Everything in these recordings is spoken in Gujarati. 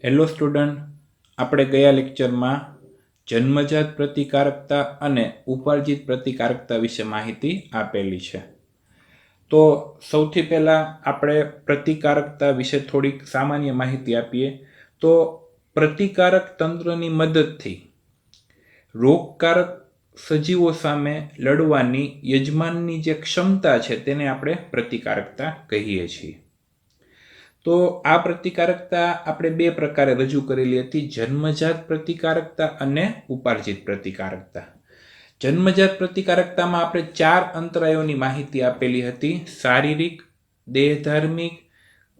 હેલો સ્ટુડન્ટ, આપણે ગયા લેક્ચરમાં જન્મજાત પ્રતિકારકતા અને ઉપાર્જિત પ્રતિકારકતા વિશે માહિતી આપેલી છે. તો સૌથી પહેલાં આપણે પ્રતિકારકતા વિશે થોડીક સામાન્ય માહિતી આપીએ. તો પ્રતિકારક તંત્રની મદદથી રોગકારક સજીવો સામે લડવાની યજમાનની જે ક્ષમતા છે તેને આપણે પ્રતિકારકતા કહીએ છીએ. તો આ પ્રતિકારકતા આપણે બે પ્રકારે રજૂ કરેલી હતી: જન્મજાત પ્રતિકારકતા અને ઉપાર્જિત પ્રતિકારકતા. જન્મજાત પ્રતિકારકતામાં આપણે 4 અંતરાયોની માહિતી આપેલી હતી: શારીરિક, દેહધાર્મિક,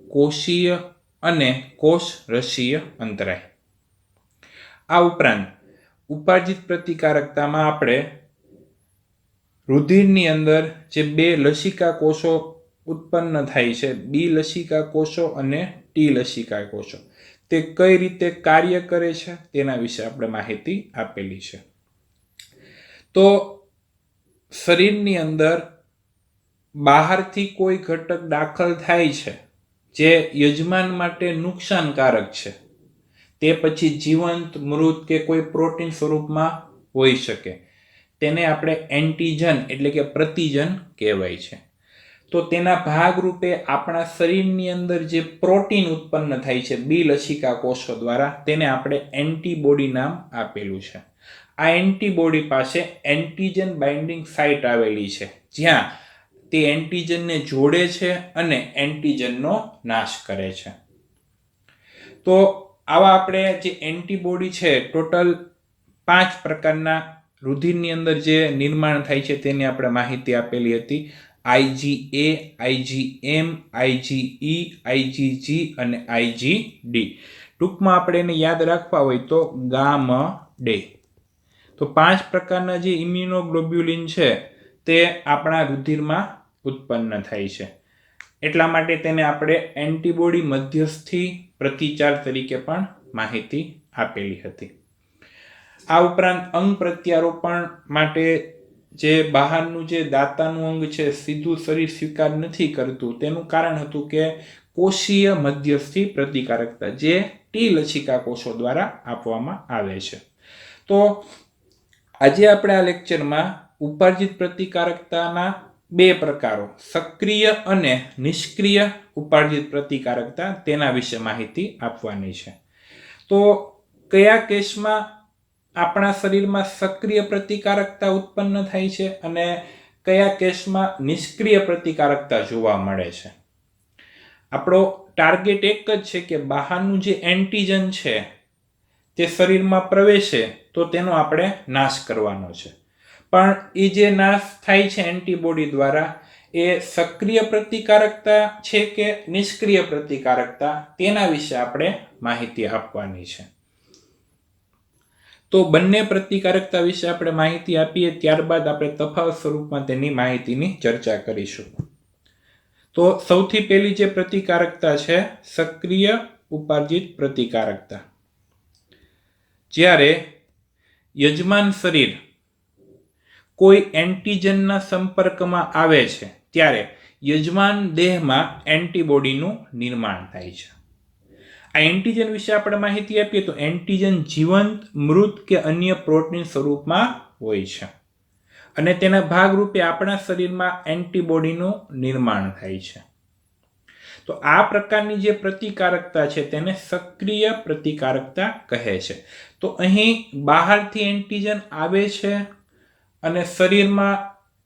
કોષીય અને કોષરસીય અંતરાય. આ ઉપરાંત ઉપાર્જિત પ્રતિકારકતામાં આપણે રુધિરની અંદર જે 2 લસિકા કોષો ઉત્પન્ન થાય છે, બી લસિકા કોષો અને ટી લસિકા કોષો, તે કઈ રીતે કાર્ય કરે છે તેના વિશે આપણે માહિતી આપેલી છે. તો શરીરની અંદર બહારથી કોઈ ઘટક દાખલ થાય છે જે યજમાન માટે નુકસાનકારક છે, તે પછી જીવંત, મૃત કે કોઈ પ્રોટીન સ્વરૂપમાં હોઈ શકે, તેને આપણે એન્ટીજન એટલે કે પ્રતિજન કહેવાય છે. તો તેના ભાગરૂપે આપણા શરીરની અંદર જે પ્રોટીન ઉત્પન્ન થાય છે બી લસિકા કોષો દ્વારા, તેને આપણે એન્ટીબોડી નામ આપેલું છે. આ એન્ટીબોડી પાસે એન્ટીજન બાઇન્ડિંગ સાઇટ આવેલી છે, જ્યાં તે એન્ટીજનને જોડે છે અને એન્ટીજનનો નાશ કરે છે. તો આવા આપણે જે એન્ટીબોડી છે, ટોટલ 5 પ્રકારના રુધિરની અંદર જે નિર્માણ થાય છે તેની આપણે માહિતી આપેલી હતી: IgA, IgM, IgE, IgG અને IgD. ટૂંકમાં આપણે એને યાદ રાખવા હોય તો ગામડે. તો 5 પ્રકારના જે ઇમ્યુનોગ્લોબ્યુલિન છે તે આપણા રુધિરમાં ઉત્પન્ન થાય છે. એટલા માટે તેને આપણે એન્ટીબોડી મધ્યસ્થી પ્રતિચાર તરીકે પણ માહિતી આપેલી હતી. આ ઉપરાંત અંગ પ્રત્યારોપણ માટે જે બહારનું જે દાતાનું અંગ છે સીધું શરીર સ્વીકાર નથી કરતું, તેનું કારણ હતું કે કોષીય મધ્યસ્થી પ્રતિકારકતા, જે ટી લસિકા કોષો દ્વારા આપવામાં આવે છે. તો આજે આપણે આ લેક્ચરમાં ઉપાર્જિત પ્રતિકારકતાના 2 પ્રકારો, સક્રિય અને નિષ્ક્રિય ઉપાર્જિત પ્રતિકારકતા, તેના વિશે માહિતી આપવાની છે. તો કયા કેસમાં આપણા શરીરમાં સક્રિય પ્રતિકારકતા ઉત્પન્ન થાય છે અને કયા કેસમાં નિષ્ક્રિય પ્રતિકારકતા જોવા મળે છે. આપણો ટાર્ગેટ એક જ છે કે બહારનું જે એન્ટીજન છે તે શરીરમાં પ્રવેશે તો તેનો આપણે નાશ કરવાનો છે. પણ એ જે નાશ થાય છે એન્ટીબોડી દ્વારા, એ સક્રિય પ્રતિકારકતા છે કે નિષ્ક્રિય પ્રતિકારકતા, તેના વિશે આપણે માહિતી આપવાની છે. તો બંને પ્રતિકારકતા વિશે આપણે માહિતી આપીએ, ત્યારબાદ આપણે તફાવત સ્વરૂપમાં તેની માહિતીની ચર્ચા કરીશું. તો સૌથી પહેલી જે પ્રતિકારકતા છે, સક્રિય ઉપાર્જિત પ્રતિકારકતા. જ્યારે યજમાન શરીર કોઈ એન્ટીજનના સંપર્કમાં આવે છે ત્યારે યજમાન દેહમાં એન્ટીબોડીનું નિર્માણ થાય છે. આ એન્ટીજન વિશે આપણે માહિતી આપીએ તો એન્ટીજન જીવંત, મૃત કે અન્ય પ્રોટીન સ્વરૂપમાં હોય છે અને તેના ભાગરૂપે આપણા શરીરમાં એન્ટીબોડીનું નિર્માણ થાય છે. તો આ પ્રકારની જે પ્રતિકારકતા છે તેને સક્રિય પ્રતિકારકતા કહે છે. તો અહીં બહારથી એન્ટીજન આવે છે અને શરીરમાં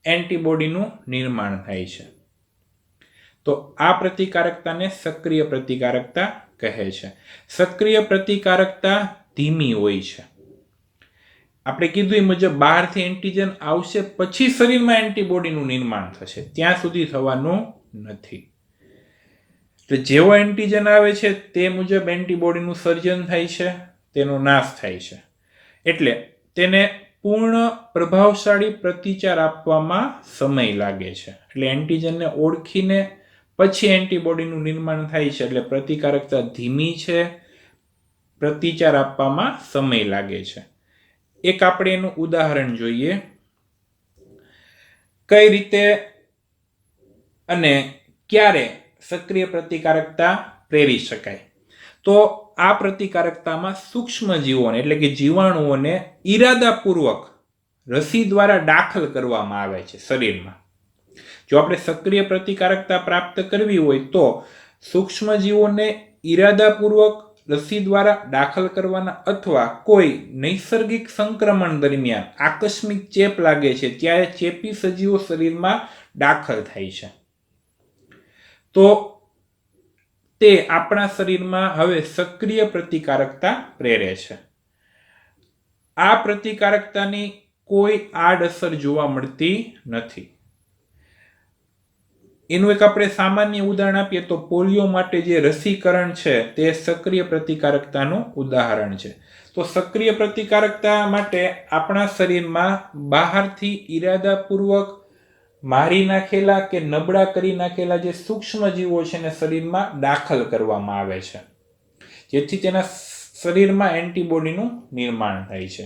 એન્ટીબોડીનું નિર્માણ થાય છે. તો આ પ્રતિકારકતાને સક્રિય પ્રતિકારકતા કહે છે. સક્રિય પ્રતિકારકતા ધીમી હોય છે. આપણે કીધું એ મુજબ બહારથી એન્ટીજન આવશે પછી શરીરમાં એન્ટીબોડીનું નિર્માણ થશે, ત્યાં સુધી થવાનું નથી. તો જેવો એન્ટીજન આવે છે તે મુજબ એન્ટીબોડીનું સર્જન થાય છે, તેનો નાશ થાય છે. એટલે તેને પૂર્ણ પ્રભાવશાળી પ્રતિચાર આપવામાં સમય લાગે છે. એટલે એન્ટીજનને ઓળખીને પછી એન્ટીબોડીનું નિર્માણ થાય છે. એટલે પ્રતિકારકતા ધીમી છે, પ્રતિચાર આપવામાં સમય લાગે છે. એક આપણે એનું ઉદાહરણ જોઈએ, કઈ રીતે અને ક્યારે સક્રિય પ્રતિકારકતા પ્રેરી શકાય. તો આ પ્રતિકારકતામાં સૂક્ષ્મ જીવોને એટલે કે જીવાણુઓને ઈરાદાપૂર્વક રસી દ્વારા દાખલ કરવામાં આવે છે શરીરમાં. જો આપણે સક્રિય પ્રતિકારકતા પ્રાપ્ત કરવી હોય તો સૂક્ષ્મ જીવોને ઈરાદાપૂર્વક રસી દ્વારા દાખલ કરવાના અથવા કોઈ નૈસર્ગિક સંક્રમણ દરમિયાન આકસ્મિક ચેપ લાગે છે ત્યારે ચેપી સજીવો શરીરમાં દાખલ થાય છે. તો તે આપણા શરીરમાં હવે સક્રિય પ્રતિકારકતા પ્રેરે છે. આ પ્રતિકારકતાની કોઈ આડઅસર જોવા મળતી નથી. એનું એક આપણે સામાન્ય ઉદાહરણ આપીએ તો પોલિયો માટે જે રસીકરણ છે તે સક્રિય પ્રતિકારકતાનું ઉદાહરણ છે. તો સક્રિય પ્રતિકારકતા માટે આપણા શરીરમાં બહારથી ઈરાદાપૂર્વક મારી નાખેલા કે નબળા કરી નાખેલા જે સૂક્ષ્મ જીવો છે એને શરીરમાં દાખલ કરવામાં આવે છે, જેથી તેના શરીરમાં એન્ટીબોડીનું નિર્માણ થાય છે.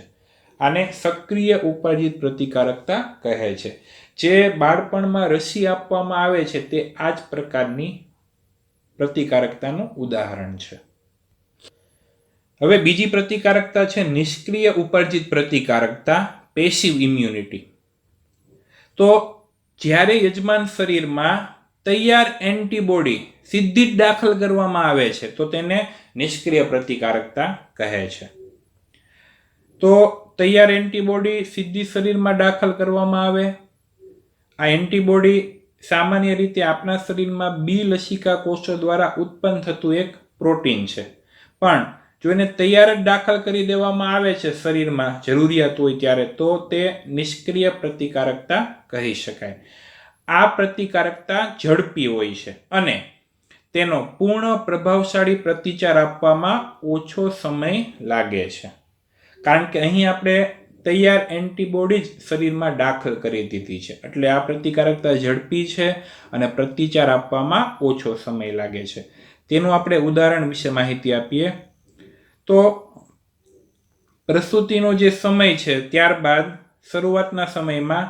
આને સક્રિય ઉપાર્જિત પ્રતિકારકતા કહે છે. જે બાળપણમાં રસી આપવામાં આવે છે તે આ જ પ્રકારની પ્રતિકારકતાનું ઉદાહરણ છે. હવે બીજી પ્રતિકારકતા છે નિષ્ક્રિય ઉપાર્જિત પ્રતિકારકતા, પેસિવ ઇમ્યુનિટી. તો જ્યારે યજમાન શરીરમાં તૈયાર એન્ટીબોડી સીધી જ દાખલ કરવામાં આવે છે તો તેને નિષ્ક્રિય પ્રતિકારકતા કહે છે. તો તૈયાર એન્ટીબોડી સીધી શરીરમાં દાખલ કરવામાં આવે. આ એન્ટીબોડી સામાન્ય રીતે આપણા શરીરમાં બી લસિકા કોષો દ્વારા ઉત્પન્ન થતું એક પ્રોટીન છે, પણ જો એને તૈયાર જ દાખલ કરી દેવામાં આવે છે શરીરમાં જરૂરિયાત હોય ત્યારે, તો તે નિષ્ક્રિય પ્રતિકારકતા કહી શકાય. આ પ્રતિકારકતા ઝડપી હોય છે અને તેનો પૂર્ણ પ્રભાવશાળી પ્રતિચાર આપવામાં ઓછો સમય લાગે છે, કારણ કે અહીં આપણે તૈયાર એન્ટીબોડી જ શરીરમાં દાખલ કરી દીધી છે. એટલે આ પ્રતિકારકતા ઝડપી છે અને પ્રતિચાર આપવામાં ઓછો સમય લાગે છે. તેનું આપણે ઉદાહરણ વિશે માહિતી આપીએ તો પ્રસૂતિનો જે સમય છે ત્યારબાદ શરૂઆતના સમયમાં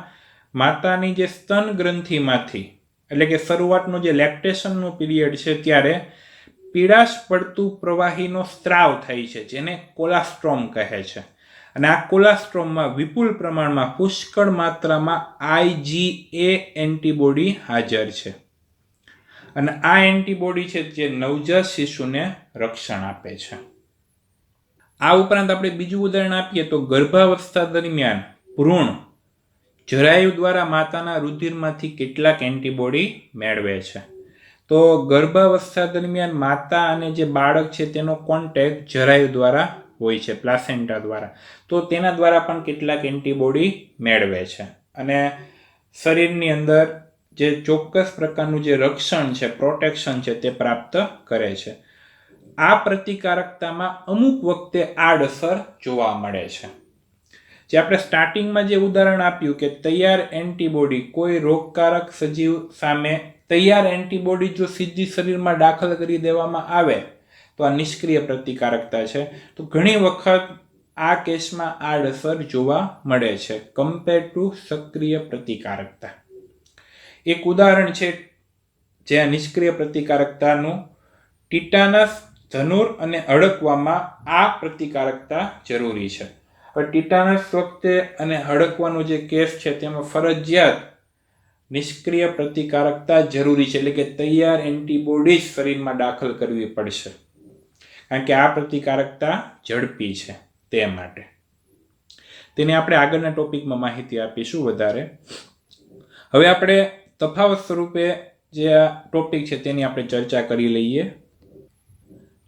માતાની જે સ્તન ગ્રંથિમાંથી એટલે કે શરૂઆતનો જે લેક્ટેશનનો પીરિયડ છે ત્યારે પીળાશ પડતું પ્રવાહીનો સ્ત્રાવ થાય છે, જેને કોલાસ્ટ્રોમ કહે છે. અને આ કોલાસ્ટ્રોમમાં વિપુલ પ્રમાણમાં પુષ્કળ માત્રામાં IgA એન્ટીબોડી હાજર છે. અને આ એન્ટીબોડી છે જે નવજાત શિશુને રક્ષણ આપે છે. આ ઉપરાંત આપણે બીજું ઉદાહરણ આપીએ તો ગર્ભાવસ્થા દરમિયાન ભ્રૂણ જરાયુ દ્વારા માતાના રુધિરમાંથી કેટલાક એન્ટીબોડી મેળવે છે. તો ગર્ભાવસ્થા દરમિયાન માતા અને જે બાળક છે તેનો કોન્ટેક્ટ જરાયુ દ્વારા હોય છે, પ્લાસેન્ટા દ્વારા. તો તેના દ્વારા પણ કેટલાક એન્ટીબોડી મેળવે છે અને શરીરની અંદર જે ચોક્કસ પ્રકારનું જે રક્ષણ છે, પ્રોટેક્શન છે તે પ્રાપ્ત કરે છે. આ પ્રતિકારકતામાં અમુક વખતે આડઅસર જોવા મળે છે. જે આપણે સ્ટાર્ટિંગમાં જે ઉદાહરણ આપ્યું કે તૈયાર એન્ટીબોડી કોઈ રોગકારક સજીવ સામે તૈયાર એન્ટીબોડી જો સીધી શરીરમાં દાખલ કરી દેવામાં આવે તો આ નિષ્ક્રિય પ્રતિકારકતા છે. તો ઘણી વખત આ કેસમાં આડઅસર જોવા મળે છે કમ્પેર ટુ સક્રિય પ્રતિકારકતા. એક ઉદાહરણ છે જે આ નિષ્ક્રિય પ્રતિકારકતાનું, ટીટાનસ, ધનુર અને હડકવામાં આ પ્રતિકારકતા જરૂરી છે. હવે ટીટાનસ વખતે અને હડકવાનો જે કેસ છે તેમાં ફરજિયાત નિષ્ક્રિય પ્રતિકારકતા જરૂરી છે, એટલે કે તૈયાર એન્ટીબોડી શરીરમાં દાખલ કરવી પડશે, કારણ કે આ પ્રતિકારકતા ઝડપી છે તે માટે. તેની આપણે આગળના ટોપિકમાં માહિતી આપીશું વધારે. હવે આપણે તફાવત સ્વરૂપે જે આ ટોપિક છે તેની આપણે ચર્ચા કરી લઈએ.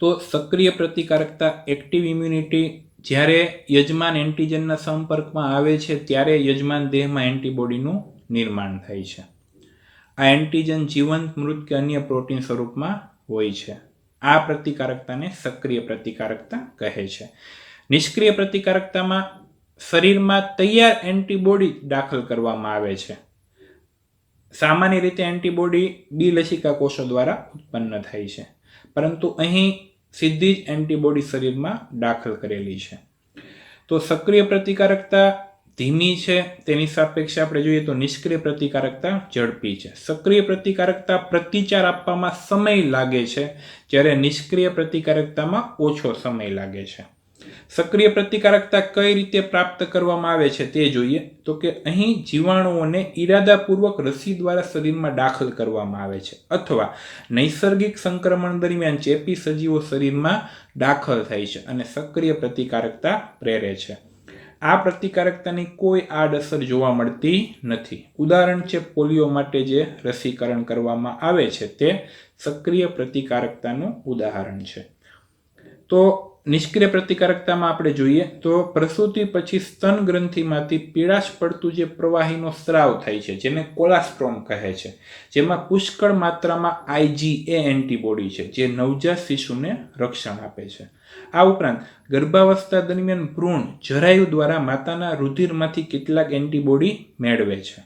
તો સક્રિય પ્રતિકારકતા, એક્ટિવ ઇમ્યુનિટી, જ્યારે યજમાન એન્ટીજનના સંપર્કમાં આવે છે ત્યારે યજમાન દેહમાં એન્ટીબોડીનું નિર્માણ થાય છે. આ એન્ટીજન જીવંત, મૃત કે અન્ય પ્રોટીન સ્વરૂપમાં હોય છે. આ પ્રતિકારકતાને સક્રિય પ્રતિકારકતા કહે છે. નિષ્ક્રિય પ્રતિકારકતામાં શરીરમાં તૈયાર એન્ટીબોડી દાખલ કરવામાં આવે છે. સામાન્ય રીતે એન્ટીબોડી બી લસિકા કોષો દ્વારા ઉત્પન્ન થાય છે, પરંતુ અહીં સીધી જ એન્ટીબોડી શરીરમાં દાખલ કરેલી છે. તો સક્રિય પ્રતિકારકતા ધીમી છે, તેની સાપેક્ષે આપણે જોઈએ તો નિષ્ક્રિય પ્રતિકારકતા ઝડપી છે. સક્રિય પ્રતિકારકતા પ્રતિચાર આપવામાં સમય લાગે છે, જ્યારે નિષ્ક્રિય પ્રતિકારકતામાં ઓછો સમય લાગે છે. સક્રિય પ્રતિકારકતા કઈ રીતે પ્રાપ્ત કરવામાં આવે છે તે જોઈએ તો કે અહીં જીવાણુઓને ઈરાદાપૂર્વક રસી દ્વારા શરીરમાં દાખલ કરવામાં આવે છે અથવા નૈસર્ગિક સંક્રમણ દરમિયાન ચેપી સજીવો શરીરમાં દાખલ થાય છે અને સક્રિય પ્રતિકારકતા પ્રેરે છે. આ પ્રતિકારકતાની કોઈ આડઅસર જોવા મળતી નથી. ઉદાહરણ છે પોલિયો માટે જે રસીકરણ કરવામાં આવે છે તે સક્રિય પ્રતિકારકતાનું ઉદાહરણ છે. તો નિષ્ક્રિય પ્રતિકારકતામાં આપણે જોઈએ તો પ્રસૂતિ પછી સ્તન ગ્રંથિમાંથી પીળાશ પડતું જે પ્રવાહીનો સ્ત્રાવ થાય છે જેને કોલાસ્ટ્રોમ કહે છે, જેમાં પુષ્કળ માત્રામાં IgA એન્ટીબોડી છે જે નવજાત શિશુને રક્ષણ આપે છે. આ ઉપરાંત ગર્ભાવસ્થા દરમિયાન ભ્રૂણ જરાયુ દ્વારા માતાના રુધિરમાંથી કેટલાક એન્ટીબોડી મેળવે છે.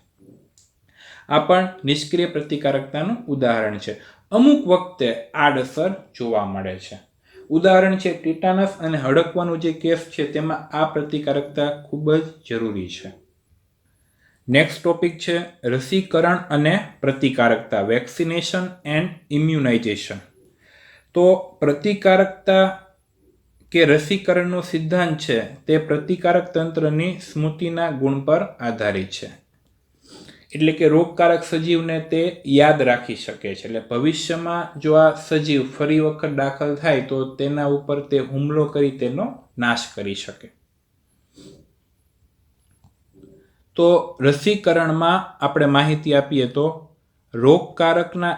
આ પણ નિષ્ક્રિય પ્રતિકારકતાનું ઉદાહરણ છે. અમુક વખતે આડઅસર જોવા મળે છે. ઉદાહરણ છે ટીટાનસ અને હડકવાનો જે કેસ છે તેમાં આ પ્રતિકારકતા ખૂબ જ જરૂરી છે. નેક્સ્ટ ટોપિક છે રસીકરણ અને પ્રતિકારકતા, વેક્સિનેશન એન્ડ ઇમ્યુનાઇઝેશન. તો પ્રતિકારકતા કે રસીકરણનો સિદ્ધાંત છે તે પ્રતિકારક તંત્રની સ્મૃતિના ગુણ પર આધારિત છે. એટલે કે રોગકારક સજીવને તે યાદ રાખી શકે છે. એટલે ભવિષ્યમાં જો આ સજીવ ફરી વખત દાખલ થાય તો તેના ઉપર તે હુમલો કરી તેનો નાશ કરી શકે. તો રસીકરણમાં આપણે માહિતી આપીએ તો રોગકારકના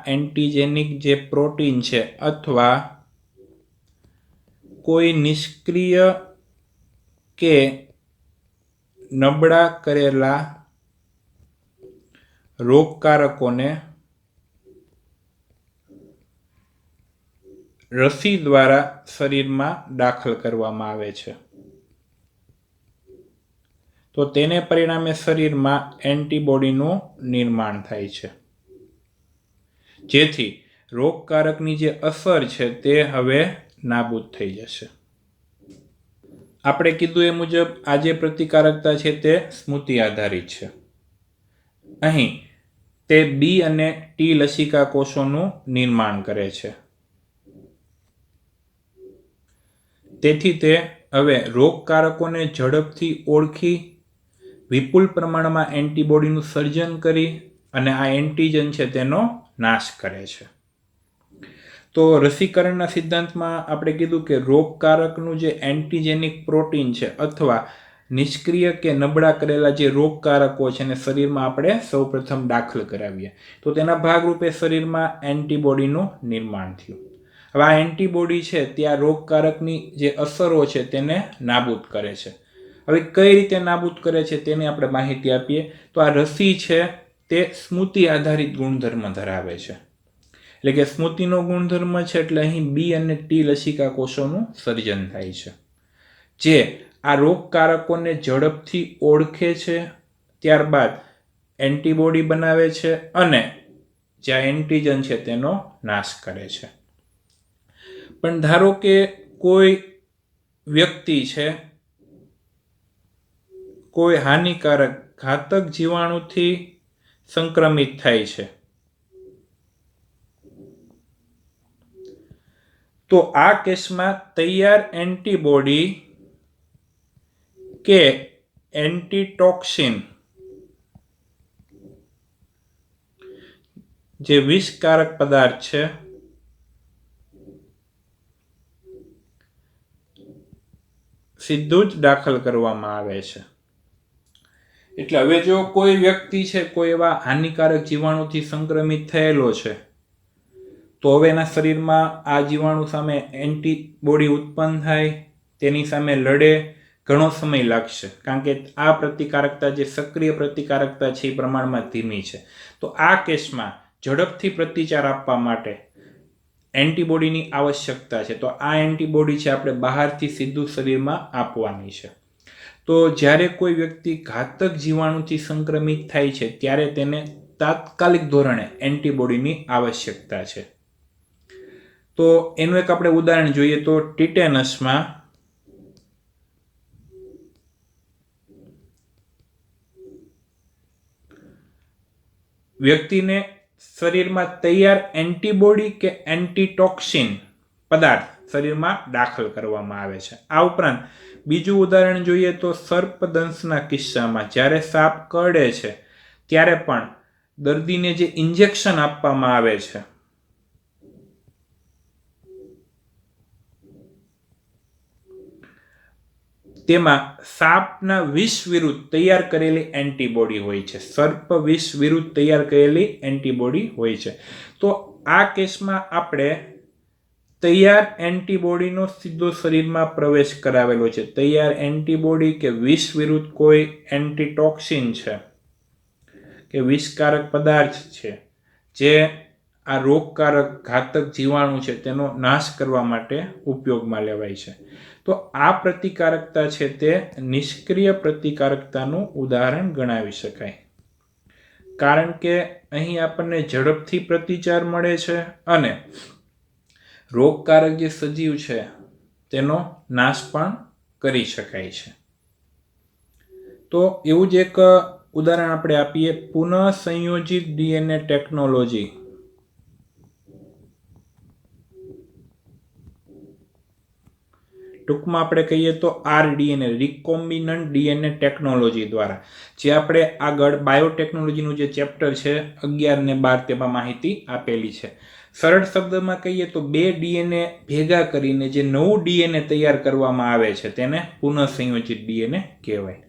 એન્ટીજેનિક જે પ્રોટીન છે અથવા કોઈ નિષ્ક્રિય કે નબળા કરેલા રોગકારકોને રસી દ્વારા શરીરમાં દાખલ કરવામાં આવે છે. તો તેને પરિણામે શરીરમાં એન્ટીબોડીનું નિર્માણ થાય છે, જેથી રોગકારકની જે અસર છે તે હવે નાબૂદ થઈ જશે. આપણે કીધું એ મુજબ આ જે પ્રતિકારકતા છે તે સ્મૃતિ આધારિત છે. અહીં તે બી અને ટી લસિકા કોષોનું નિર્માણ કરે છે. તેથી તે હવે રોગકારકોને ઝડપથી ઓળખી વિપુલ પ્રમાણમાં એન્ટીબોડીનું સર્જન કરી અને આ એન્ટીજન છે તેનો નાશ કરે છે. તો રસીકરણના સિદ્ધાંતમાં આપણે કીધું કે રોગકારકનું જે એન્ટીજેનિક પ્રોટીન છે અથવા નિષ્ક્રિય કે નબળા કરેલા જે રોગકારકો છે એને શરીરમાં આપણે સૌપ્રથમ દાખલ કરાવીએ તો તેના ભાગરૂપે શરીરમાં એન્ટીબોડીનું નિર્માણ થયું. હવે આ એન્ટીબોડી છે ત્યાં રોગકારકની જે અસરો છે તેને નાબૂદ કરે છે. હવે કઈ રીતે નાબૂદ કરે છે તેની આપણે માહિતી આપીએ તો આ રસી છે તે સ્મૃતિ આધારિત ગુણધર્મ ધરાવે છે. એટલે કે સ્મૃતિનો ગુણધર્મ છે એટલે અહીં બી અને ટી લસિકા કોષોનું સર્જન થાય છે, જે આ રોગકારકોને ઝડપથી ઓળખે છે, ત્યારબાદ એન્ટીબોડી બનાવે છે અને જે એન્ટીજન છે તેનો નાશ કરે છે. પણ ધારો કે કોઈ વ્યક્તિ છે કોઈ હાનિકારક ઘાતક જીવાણુથી સંક્રમિત થાય છે, તો આ કેસમાં તૈયાર એન્ટીબોડી કે એન્ટીટોક્સિન જે વિષકારક પદાર્થ છે સીધું જ દાખલ કરવામાં આવે છે. એટલે હવે જો કોઈ વ્યક્તિ છે કોઈ એવા હાનિકારક જીવાણુથી સંક્રમિત થયેલો છે તો હવે એના શરીરમાં આ જીવાણુ સામે એન્ટીબોડી ઉત્પન્ન થાય, તેની સામે લડે, ઘણો સમય લાગશે કારણ કે આ પ્રતિકારકતા જે સક્રિય પ્રતિકારકતા છે એ પ્રમાણમાં ધીમી છે. તો આ કેસમાં ઝડપથી પ્રતિચાર આપવા માટે એન્ટીબોડીની આવશ્યકતા છે. તો આ એન્ટીબોડી છે આપણે બહારથી સીધું શરીરમાં આપવાની છે. તો જ્યારે કોઈ વ્યક્તિ ઘાતક જીવાણુથી સંક્રમિત થાય છે ત્યારે તેને તાત્કાલિક ધોરણે એન્ટીબોડીની આવશ્યકતા છે. તો એનું એક આપણે ઉદાહરણ જોઈએ તો ટીટેનસમાં વ્યક્તિને શરીરમાં તૈયાર એન્ટીબોડી કે એન્ટીટોક્સિન પદાર્થ શરીરમાં દાખલ કરવામાં આવે છે. આ ઉપરાંત બીજું ઉદાહરણ જોઈએ તો સર્પદંશના કિસ્સામાં જ્યારે સાપ કરડે છે ત્યારે પણ દર્દીને જે ઇન્જેક્શન આપવામાં આવે છે તેમાં સાપના વિષ વિરુદ્ધ તૈયાર કરેલી એન્ટીબોડી હોય છે. સર્પ વિષ વિરુદ્ધ તૈયાર કરેલી એન્ટીબોડી હોય છે. તો આ કેસમાં આપણે તૈયાર એન્ટીબોડીનો સીધો શરીરમાં પ્રવેશ કરાવેલો છે. તૈયાર એન્ટીબોડી કે વિષ વિરુદ્ધ કોઈ એન્ટીટોક્સિન છે કે વિષકારક પદાર્થ છે જે આ રોગકારક ઘાતક જીવાણુ છે તેનો નાશ કરવા માટે ઉપયોગમાં લેવાય છે. તો આ પ્રતિકારકતા છે તે નિષ્ક્રિય પ્રતિકારકતાનું ઉદાહરણ ગણાવી શકાય, કારણ કે અહીં આપણને ઝડપથી પ્રતિચાર મળે છે અને રોગકારક જે સજીવ છે તેનો નાશ પણ કરી શકાય છે. તો એવું જ એક ઉદાહરણ આપણે આપીએ, પુનઃ સંયોજિત ડીએનએ ટેકનોલોજી. ટૂંકમાં આપણે કહીએ તો RDNA, રિકોમ્બિનન્ટ ડીએનએ ટેકનોલોજી દ્વારા, જે આપણે આગળ બાયોટેકનોલોજીનું જે ચેપ્ટર છે 11 ને 12 તેમાં માહિતી આપેલી છે. સરળ શબ્દમાં કહીએ તો બે ડીએનએ ભેગા કરીને જે નવું ડીએનએ તૈયાર કરવામાં આવે છે તેને પુનઃ સંયોજિત ડીએનએ કહેવાય.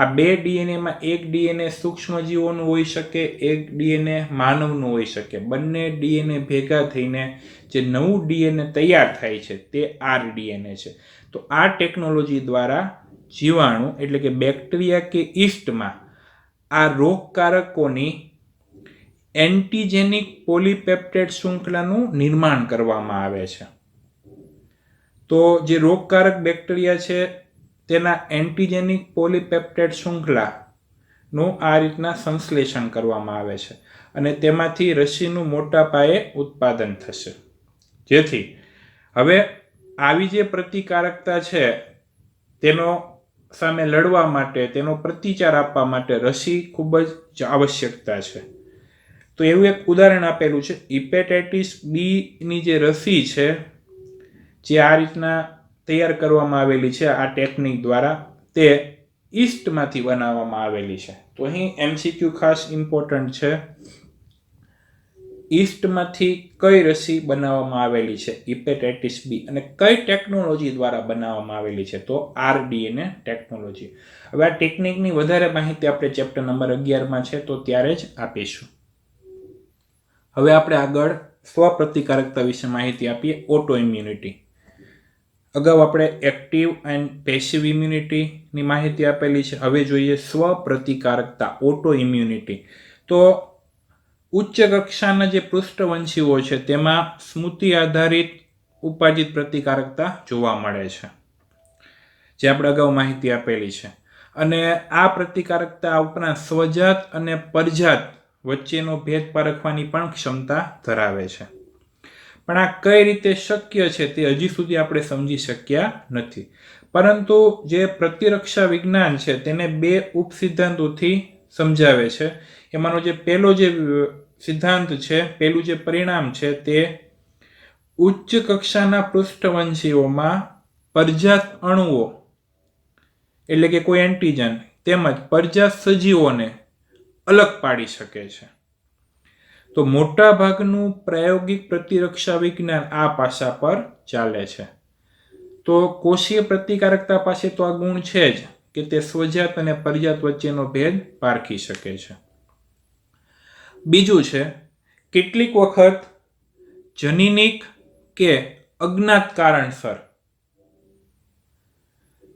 આ બે ડીએનએમાં એક ડીએનએ સૂક્ષ્મજીવોનું હોઈ શકે, એક ડીએનએ માનવનું હોઈ શકે. બંને ડીએનએ ભેગા થઈને જે નવું ડીએનએ તૈયાર થાય છે તે RDNA છે. તો આ ટેકનોલોજી દ્વારા જીવાણુ એટલે કે બેક્ટેરિયા કે યીસ્ટમાં આ રોગકારકોની એન્ટીજેનિક પોલીપેપ્ટાઇડ શૃંખલાનું નિર્માણ કરવામાં આવે છે. તો જે રોગકારક બેક્ટેરિયા છે તેના એન્ટીજેનિક પોલીપેપ્ટાઇડ શૃંખલાનું આ રીતના સંશ્લેષણ કરવામાં આવે છે અને તેમાંથી રસીનું મોટા પાયે ઉત્પાદન થશે. જેથી હવે આવી જે પ્રતિકારકતા છે તેનો સામે લડવા માટે, તેનો પ્રતિચાર આપવા માટે રસી ખૂબ જ આવશ્યકતા છે. તો એવું એક ઉદાહરણ આપેલું છે, હિપેટાઇટિસ બીની જે રસી છે જે આ રીતના તૈયાર કરવામાં આવેલી છે આ ટેકનિક દ્વારા, તે યીસ્ટમાંથી બનાવવામાં આવેલી છે. તો અહીં MCQ ખાસ ઇમ્પોર્ટન્ટ છે, યીસ્ટમાંથી કઈ રસી બનાવવામાં આવેલી છે હિપેટાઇટિસ બી, અને કઈ ટેકનોલોજી દ્વારા બનાવવામાં આવેલી છે, તો RDNA ટેકનોલોજી. હવે આ ટેકનિકની વધારે માહિતી આપણે ચેપ્ટર નંબર 11માં છે તો ત્યારે જ આપીશું. હવે આપણે આગળ સ્વપ્રતિકારકતા વિશે માહિતી આપીએ, ઓટો ઇમ્યુનિટી. અગાઉ આપણે એક્ટિવ એન્ડ પેસિવ ઇમ્યુનિટીની માહિતી આપેલી છે. હવે જોઈએ સ્વપ્રતિકારકતા, ઓટો ઇમ્યુનિટી. તો ઉચ્ચ કક્ષાના જે પૃષ્ઠવંશીઓ છે તેમાં સ્મૃતિ આધારિત ઉપાર્જિત પ્રતિકારકતા જોવા મળે છે, જે આપણે અગાઉ માહિતી આપેલી છે. અને આ પ્રતિકારકતા ઉપરાંત સ્વજાત અને પરજાત વચ્ચેનો ભેદ પારખવાની પણ ક્ષમતા ધરાવે છે. પણ આ કઈ રીતે શક્ય છે તે હજી સુધી આપણે સમજી શક્યા નથી. પરંતુ જે પ્રતિરક્ષા વિજ્ઞાન છે તેને બે ઉપસિદ્ધાંતોથી સમજાવે છે. એમાંનો જે પહેલો જે સિદ્ધાંત છે, પહેલું જે પરિણામ છે તે ઉચ્ચ કક્ષાના પૃષ્ઠવંશીઓમાં પરજાત અણુઓ એટલે કે કોઈ એન્ટીજન તેમજ પરજાત સજીવોને અલગ પાડી શકે છે. તો મોટા ભાગનું પ્રાયોગિક પ્રતિરક્ષા વિજ્ઞાન આ પાસા પર ચાલે છે. તો કોષીય પ્રતિકારકતા પાસે તો આ ગુણ છે જ કે તે સ્વજાત અને પરજાત વચ્ચેનો ભેદ પારખી શકે છે. બીજું છે, કેટલીક વખત જનીનિક કે અજ્ઞાત કારણસર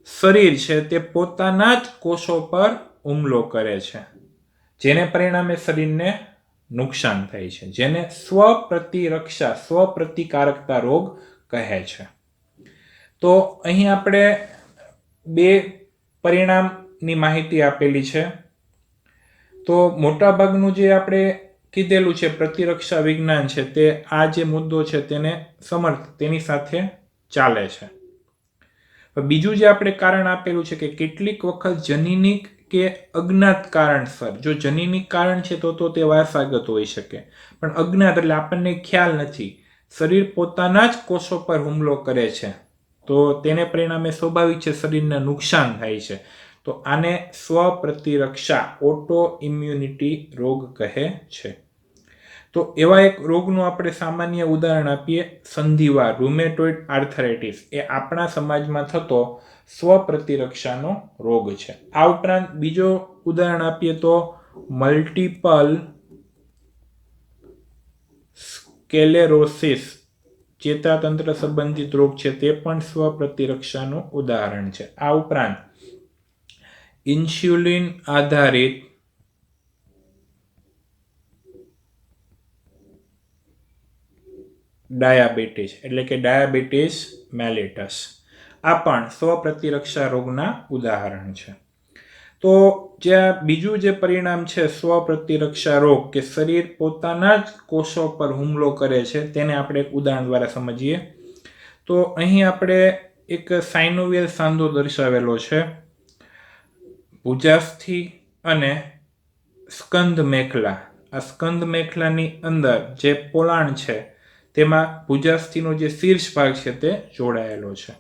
શરીર છે તે પોતાના જ કોષો પર હુમલો કરે છે, જેને પરિણામે શરીરને નુકસાન થાય છે, જેને સ્વપ્રતિકારકતા રોગ કહે છે. તો અહીં આપણે બે પરિણામની માહિતી આપેલી છે. તો મોટાભાગનું જે આપણે કીધેલું છે પ્રતિરક્ષા વિજ્ઞાન છે તે આ જે મુદ્દો છે તેની સાથે ચાલે છે. બીજું જે આપણે કારણ આપેલું છે કે કેટલીક વખત જનીનિક કે અજ્ઞાત કારણસર, જો જનીનિક કારણ છે તો તે વારસાગત હોઈ શકે, પણ અજ્ઞાત એટલે આપણને ખ્યાલ નથી, શરીર પોતાના જ કોષો પર હુમલો કરે છે તો તેને પરિણામે સ્વાભાવિક છે શરીરને નુકસાન થાય છે. તો આને સ્વપ્રતિરક્ષા ઓટો ઇમ્યુનિટી રોગ કહે છે. તો એવા એક રોગનું આપણે સામાન્ય ઉદાહરણ આપીએ, સંધિવા રૂમેટોઇડ આર્થરાઇટિસ. એ આપણા સમાજમાં થતો સ્વપ્રતિરક્ષાનો રોગ છે. આ ઉપરાંત બીજો ઉદાહરણ આપીએ તો મલ્ટિપલ સ્ક્લેરોસિસ ચેતાતંત્ર સંબંધિત રોગ છે, તે પણ સ્વપ્રતિરક્ષાનું ઉદાહરણ છે. આ ઉપરાંત ઇન્સ્યુલિન આધારિત ડાયાબિટીસ એટલે કે ડાયાબિટીસ મેલિટસ, આ પણ સ્વપ્રતિરક્ષા રોગના ઉદાહરણ છે. તો બીજું જે પરિણામ છે સ્વપ્રતિરક્ષા રોગ કે શરીર પોતાના જ કોષો પર હુમલો કરે છે, તેને આપણે એક ઉદાહરણ દ્વારા સમજીએ. તો અહીં આપણે એક સાયનોવિયલ સાંધો દર્શાવેલો છે. ભુજાસ્થિ અને સ્કંદ મેખલા. આ સ્કંદ મેખલાની અંદર જે પોલાણ છે તેમાં ભુજાસ્થિનો જે શીર્ષ ભાગ છે તે જોડાયેલો છે.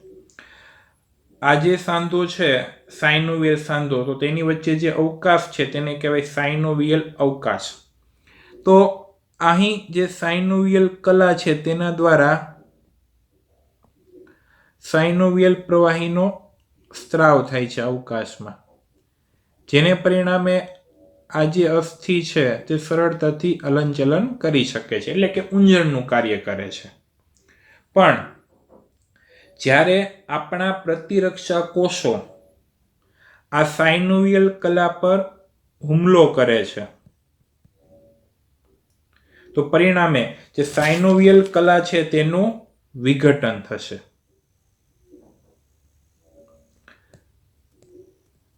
આ જે સાંધો છે સાયનોવિયલ સાંધો, તો તેની વચ્ચે જે અવકાશ છે તેને કહેવાય સાયનોવિયલ અવકાશ. તો અહીં જે સાયનોવિયલ કલા છે તેના દ્વારા સાયનોવિયલ પ્રવાહીનો સ્ત્રાવ થાય છે અવકાશમાં, જેને પરિણામે આ જે અસ્થિ છે તે સરળતાથી હલનચલન કરી શકે છે, એટલે કે ઊંજણનું કાર્ય કરે છે. પણ જ્યારે આપણા પ્રતિરક્ષા કોષો આ સાયનોવિયલ કલા પર હુમલો કરે છે તો પરિણામે જે સાયનોવિયલ કલા છે તેનું વિઘટન થશે.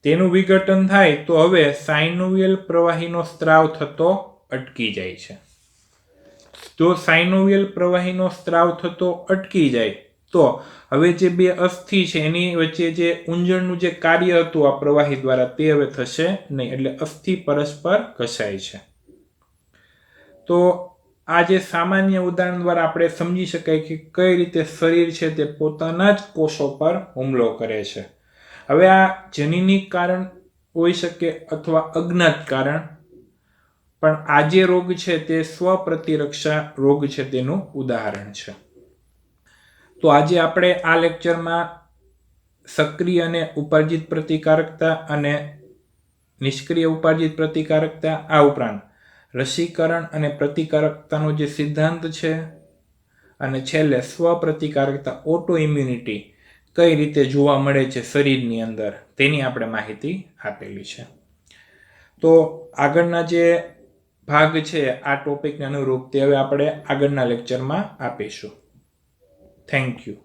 તેનું વિઘટન થાય તો હવે સાયનોવિયલ પ્રવાહીનો સ્ત્રાવ થતો અટકી જાય છે. જો સાયનોવિયલ પ્રવાહીનો સ્ત્રાવ થતો અટકી જાય તો હવે જે બે અસ્થિ છે એની વચ્ચે જે ઊંજણનું જે કાર્ય હતું આ પ્રવાહી દ્વારા તે હવે થશે નહીં, એટલે અસ્થિ પરસ્પર ઘસાય છે. તો આ જે સામાન્ય ઉદાહરણ દ્વારા આપણે સમજી શકાય કે કઈ રીતે શરીર છે તે પોતાના જ કોષો પર હુમલો કરે છે. હવે આ જનીનિક કારણ હોઈ શકે અથવા અજ્ઞાત કારણ, પણ આ જે રોગ છે તે સ્વપ્રતિરક્ષા રોગ છે તેનું ઉદાહરણ છે. તો આજે આપણે આ લેક્ચરમાં સક્રિય અને ઉપાર્જિત પ્રતિકારકતા અને નિષ્ક્રિય ઉપાર્જિત પ્રતિકારકતા, આ ઉપરાંત રસીકરણ અને પ્રતિકારકતાનો જે સિદ્ધાંત છે, અને છેલ્લે સ્વપ્રતિકારકતા ઓટો ઇમ્યુનિટી કઈ રીતે જોવા મળે છે શરીરની અંદર, તેની આપણે માહિતી આપેલી છે. તો આગળના જે ભાગ છે આ ટોપિકને અનુરૂપ તે હવે આપણે આગળના લેક્ચરમાં આપીશું. Thank you.